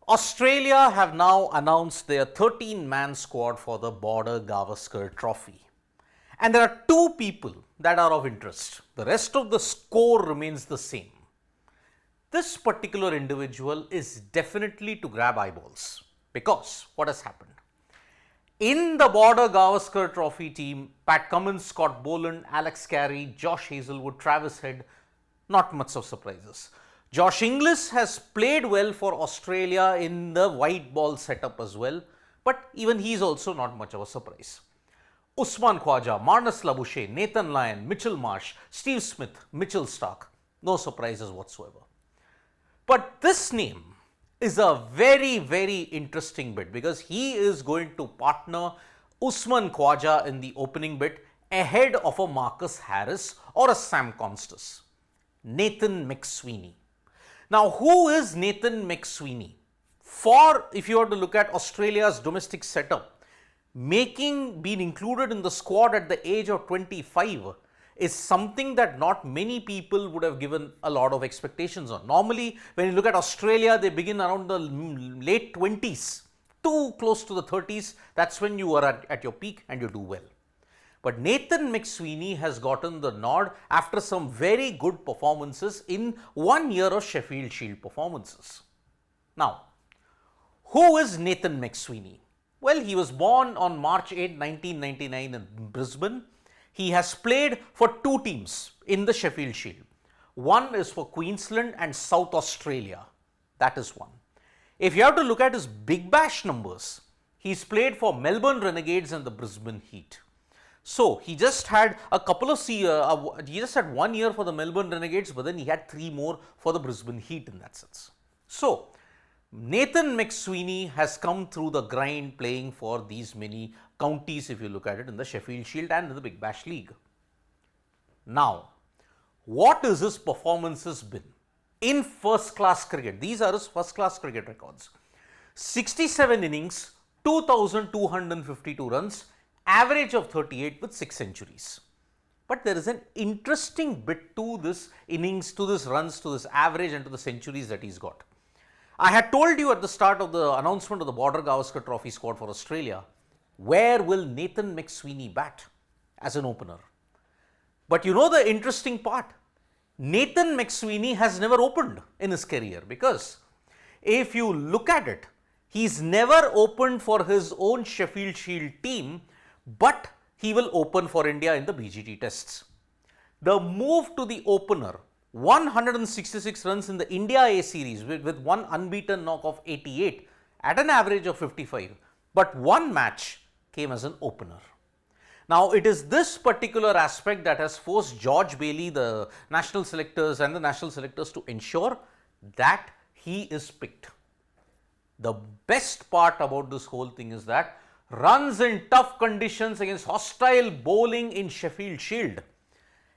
Australia have now announced their 13-man squad for the Border Gavaskar Trophy. And there are two people that are of interest. The rest of the score remains the same. This particular individual is definitely to grab eyeballs because what has happened? In the Border Gavaskar Trophy team, Pat Cummins, Scott Boland, Alex Carey, Josh Hazlewood, Travis Head, not much of surprises. Josh Inglis has played well for Australia in the white ball setup as well, but even he is also not much of a surprise. Usman Khwaja, Marnus Labuschagne, Nathan Lyon, Mitchell Marsh, Steve Smith, Mitchell Starc, no surprises whatsoever. But this name is a very, very interesting bit because he is going to partner Usman Khwaja in the opening bit ahead of a Marcus Harris or a Sam Constas. Nathan McSweeney. Now, who is Nathan McSweeney? If you were to look at Australia's domestic setup, being included in the squad at the age of 25 is something that not many people would have given a lot of expectations on. Normally, when you look at Australia, they begin around the late 20s, too close to the 30s. That's when you are at your peak and you do well. But Nathan McSweeney has gotten the nod after some very good performances in 1 year of Sheffield Shield performances. Now, who is Nathan McSweeney? Well, he was born on March 8, 1999 in Brisbane. He has played for two teams in the Sheffield Shield. One is for Queensland and South Australia. That is one. If you have to look at his Big Bash numbers, he's played for Melbourne Renegades and the Brisbane Heat. So, he just had he just had 1 year for the Melbourne Renegades, but then he had 3 more for the Brisbane Heat in that sense. So, Nathan McSweeney has come through the grind playing for these many counties, if you look at it, in the Sheffield Shield and in the Big Bash League. Now, what is his performances been in first class cricket? These are his first class cricket records. 67 innings, 2,252 runs, average of 38 with 6 centuries. But there is an interesting bit to this innings, to this runs, to this average and to the centuries that he's got. I had told you at the start of the announcement of the Border Gavaskar Trophy squad for Australia, where will Nathan McSweeney bat as an opener? But you know the interesting part? Nathan McSweeney has never opened in his career because if you look at it, he's never opened for his own Sheffield Shield team, but he will open for India in the BGT tests. The move to the opener, 166 runs in the India A series with one unbeaten knock of 88 at an average of 55, but one match came as an opener. Now, it is this particular aspect that has forced George Bailey, the national selectors and the national selectors to ensure that he is picked. The best part about this whole thing is that runs in tough conditions against hostile bowling in Sheffield Shield.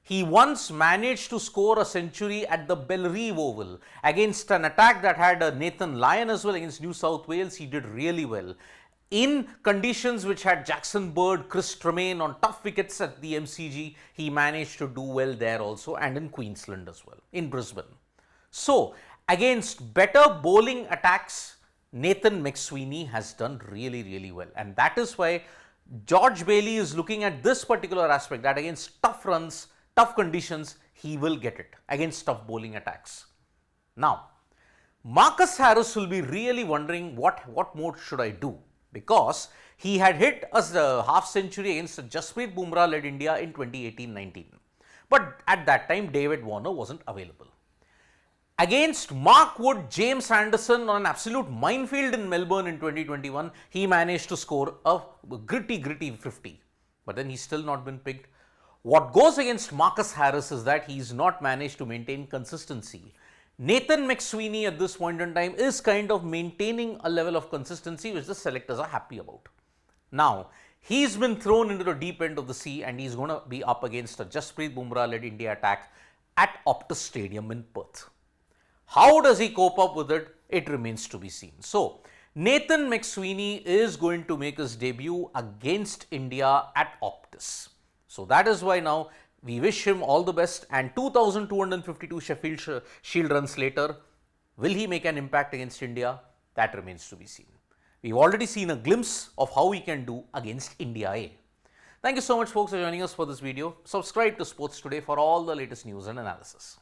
He once managed to score a century at the Bellerive Oval against an attack that had a Nathan Lyon as well against New South Wales. He did really well. In conditions which had Jackson Bird, Chris Tremaine on tough wickets at the MCG, he managed to do well there also and in Queensland as well, in Brisbane. So, against better bowling attacks, Nathan McSweeney has done really, really well. And that is why George Bailey is looking at this particular aspect, that against tough runs, tough conditions, he will get it against tough bowling attacks. Now, Marcus Harris will be really wondering what more should I do, because he had hit a half century against Jasprit Bumrah led India in 2018-19. But at that time, David Warner wasn't available. Against Mark Wood, James Anderson on an absolute minefield in Melbourne in 2021, he managed to score a gritty 50. But then he's still not been picked. What goes against Marcus Harris is that he's not managed to maintain consistency. Nathan McSweeney at this point in time is kind of maintaining a level of consistency which the selectors are happy about. Now, he's been thrown into the deep end of the sea and he's going to be up against a Jasprit Bumrah led India attack at Optus Stadium in Perth. How does he cope up with it? It remains to be seen. So, Nathan McSweeney is going to make his debut against India at Optus. So, that is why now we wish him all the best, and 2,252 Sheffield Shield runs later, will he make an impact against India? That remains to be seen. We've already seen a glimpse of how we can do against India A. Thank you so much folks for joining us for this video. Subscribe to Sports Today for all the latest news and analysis.